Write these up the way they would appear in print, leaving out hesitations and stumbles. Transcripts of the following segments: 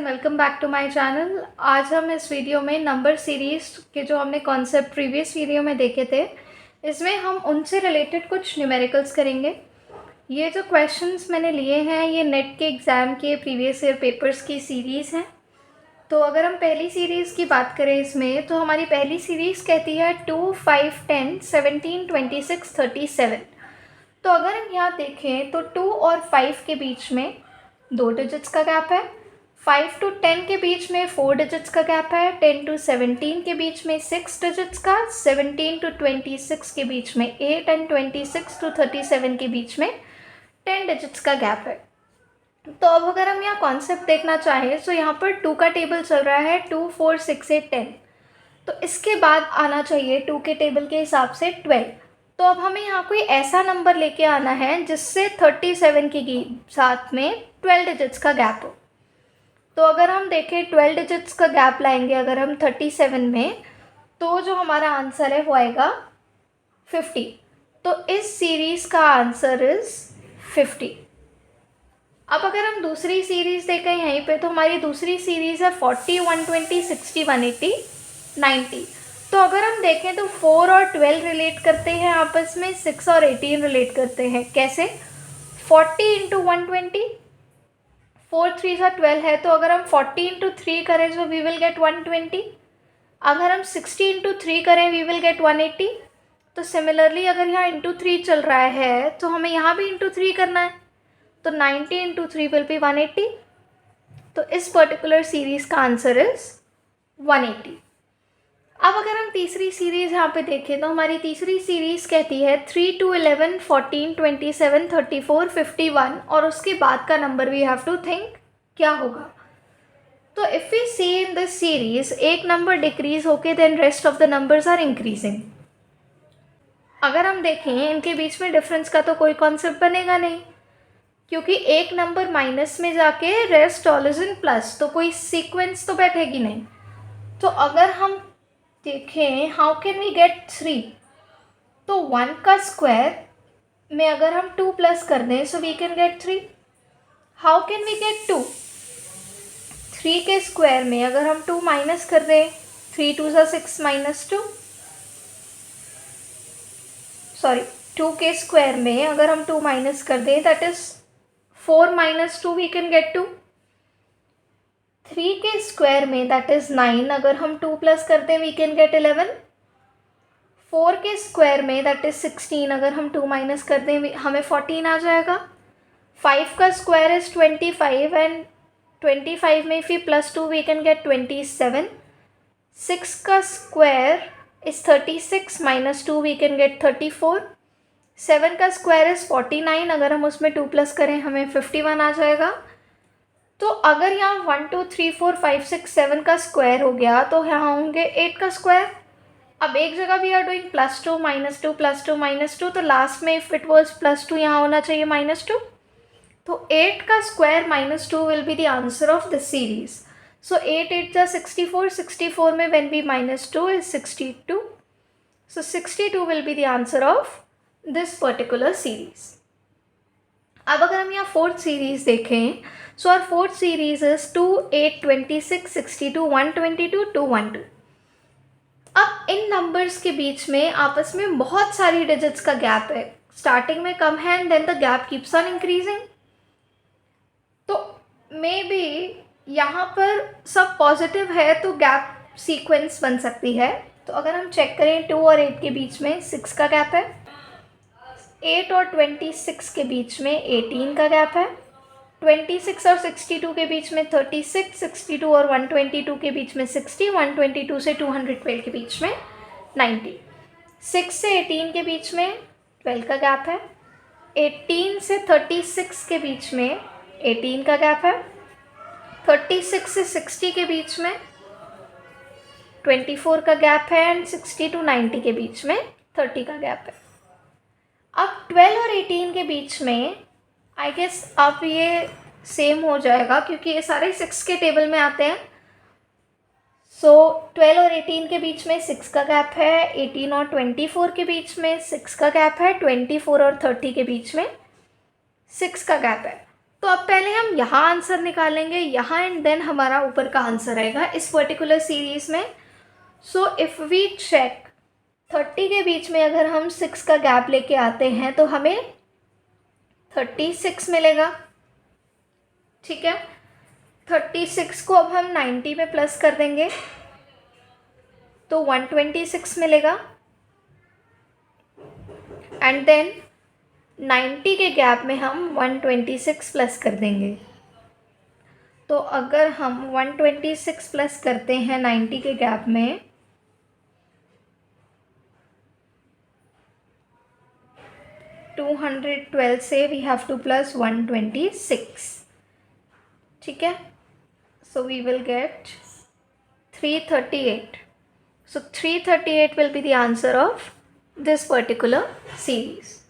And welcome back to my channel. आज हम इस वीडियो में नंबर सीरीज़ के जो हमने कॉन्सेप्ट प्रीवियस वीडियो में देखे थे, इसमें हम उनसे रिलेटेड कुछ न्यूमेरिकल्स करेंगे। ये जो क्वेश्चंस मैंने लिए हैं ये नेट के एग्ज़ाम के प्रीवियस ईयर पेपर्स की सीरीज़ हैं। तो अगर हम पहली सीरीज़ की बात करें इसमें, तो हमारी पहली सीरीज़ कहती है 2, 5, 10, 17, 26, 37। तो अगर हम यहाँ देखें तो 2 और 5 के बीच में 2 डिजिट्स का गैप है, 5 to 10 के बीच में 4 डिजिट्स का गैप है, 10 to 17 के बीच में 6 डिजिट्स का, 17 to 26 के बीच में 8 एंड 26 to 37 के बीच में 10 डिजिट्स का गैप है। तो अब अगर हम यहाँ कॉन्सेप्ट देखना चाहें तो यहाँ पर 2 का टेबल चल रहा है 2, 4, 6, 8, 10। तो इसके बाद आना चाहिए 2 के टेबल के हिसाब से 12। तो अब हमें यहाँ कोई ऐसा नंबर लेके आना है जिससे 37 के साथ में 12 डिजिट्स का गैप हो। तो अगर हम देखें 12 डिजिट्स का गैप लाएंगे अगर हम 37 में, तो जो हमारा आंसर है वो आएगा 50। तो इस सीरीज़ का आंसर इज़ 50। अब अगर हम दूसरी सीरीज़ देखें यहीं पे, तो हमारी दूसरी सीरीज़ है 40, 120, 60, 180, 90। तो अगर हम देखें तो 4 और 12 रिलेट करते हैं आपस में, 6 और 18 रिलेट करते हैं। कैसे? 40 इंटू 120, 4 3 12 है, तो अगर हम 40 इंटू 3 करें तो वी विल गेट 120। अगर हम 60 इंटू 3 करें वी विल गेट 180। तो सिमिलरली अगर यहाँ इंटू 3 चल रहा है तो हमें यहाँ भी इंटू 3 करना है, तो 90 इंटू 3 विल बी 180। तो इस पर्टिकुलर सीरीज़ का आंसर इज़ 180। अब अगर हम तीसरी सीरीज़ यहाँ पे देखें तो हमारी तीसरी सीरीज़ कहती है 3 to 11, 14, 27, 34, 51 और उसके बाद का number we have to think क्या होगा। तो if we see in this series एक नंबर डिक्रीज होके then rest of the numbers are increasing. अगर हम देखें इनके बीच में डिफरेंस का तो कोई कॉन्सेप्ट बनेगा नहीं, क्योंकि एक नंबर माइनस में जाके rest all is in plus, तो कोई सीक्वेंस तो बैठेगी नहीं। तो अगर हम देखें हाउ कैन वी गेट 3, तो 1 का स्क्वायर में अगर हम 2 प्लस कर दें so we can get 3। How can we get 2, 3 के स्क्वायर में अगर हम 2 माइनस कर दें, 3 2 6 माइनस 2, सॉरी 2 के स्क्वायर में अगर हम 2 माइनस कर दें that is 4 minus 2 we can get 2। 3 के स्क्वायर में दैट इज़ 9, अगर हम 2 प्लस करते हैं वी कैन गेट 11। 4 के स्क्वायर में दैट इज़ 16, अगर हम 2 माइनस कर दें हमें 14 आ जाएगा। 5 का स्क्वायर इज़ 25 एंड 25 में if plus 2 we can get 27। 6 का square is 36 minus 2 we can get 34। 7 का स्क्वायर इज़ 49, अगर हम उसमें 2 प्लस करें हमें 51 आ जाएगा। तो अगर यहाँ 1 2 3 4 5 6 7 का स्क्वायर हो गया तो यहाँ होंगे 8 का स्क्वायर। अब एक जगह वी आर डूइंग +2 -2 +2 -2, तो लास्ट में इफ़ इट वाज +2 यहाँ होना चाहिए -2। तो 8 का square -2 will be the answer of this series. So 8 8 जा 64, 64 में when we -2 is 62, so 62 will be the answer of this particular series। अब अगर हम यहाँ फोर्थ सीरीज़ देखें, so our fourth series is 2, 8, 26, 62, 122, 212। अब इन नंबर्स के बीच में आपस में बहुत सारी डिजिट्स का गैप है, स्टार्टिंग में कम है and then the gap keeps on increasing. तो मे बी यहाँ पर सब पॉजिटिव है तो गैप सीक्वेंस बन सकती है। तो अगर हम चेक करें 2 और 8 के बीच में 6 का गैप है, 8 और 26 के बीच में 18 का गैप है, 26 और 62 के बीच में 36, 62 और 122 के बीच में 60, 122 से 212 के बीच में 90। 6 से 18 के बीच में 12 का गैप है, 18 से 36 के बीच में 18 का गैप है, 36 से 60 के बीच में 24 का गैप है एंड 60 to 90 के बीच में 30 का गैप है। अब 12 और 18 के बीच में आई गेस अब ये सेम हो जाएगा क्योंकि ये सारे 6 के टेबल में आते हैं। सो 12 और 18 के बीच में 6 का गैप है, 18 और 24 के बीच में 6 का गैप है, 24 और 30 के बीच में 6 का गैप है। तो अब पहले हम यहाँ आंसर निकालेंगे यहाँ, एंड देन हमारा ऊपर का आंसर आएगा इस पर्टिकुलर सीरीज़ में. सो इफ़ वी चेक 30 के बीच में अगर हम 6 का गैप लेके आते हैं तो हमें 36 मिलेगा. ठीक है, 36 को अब हम 90 में प्लस कर देंगे तो 126 मिलेगा. एंड देन 90 के गैप में हम 126 प्लस कर देंगे. तो अगर हम 126 प्लस करते हैं 90 के गैप में, टू 212 से वी हैव टू प्लस 126. ठीक है, so we will get 338. So 338 will be the answer of this particular series.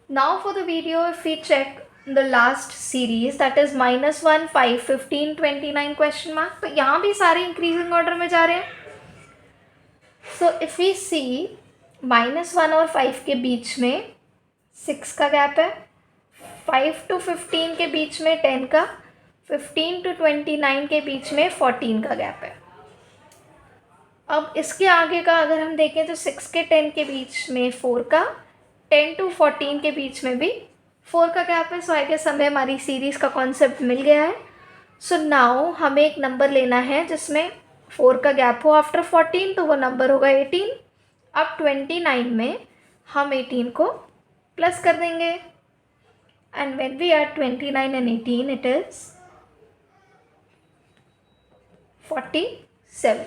Now for the video, if we check the last series, that is -1, 5, 15, 29 question mark. तो यहाँ भी सारे increasing order में जा रहे हैं. So if we see -1 और 5 के बीच में 6 का गैप है, 5 to 15 के बीच में 10 का, 15 to 29 के बीच में 14 का गैप है. अब इसके आगे का अगर हम देखें तो 6 के 10 के बीच में 4 का, 10 to 14 के बीच में भी 4 का गैप है. सो आई गेस हमें हमारी सीरीज़ का कॉन्सेप्ट मिल गया है. सो नाउ हमें एक नंबर लेना है जिसमें 4 का गैप हो आफ्टर 14, तो वो नंबर होगा 18. अब 29 में हम 18 को प्लस कर देंगे, and when we add 29 and 18 it is 47.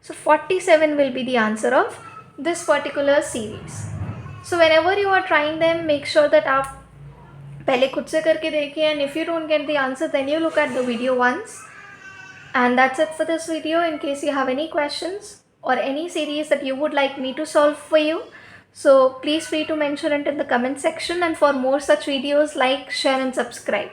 So 47 will be the answer of this particular series. So whenever you are trying them, make sure that आप पहले खुद से करके देखिए, and if you don't get the answer then you look at the video once. And that's it for this video. In case you have any questions or any series that you would like me to solve for you, so please free to mention it in the comment section. And for more such videos, like, share and subscribe.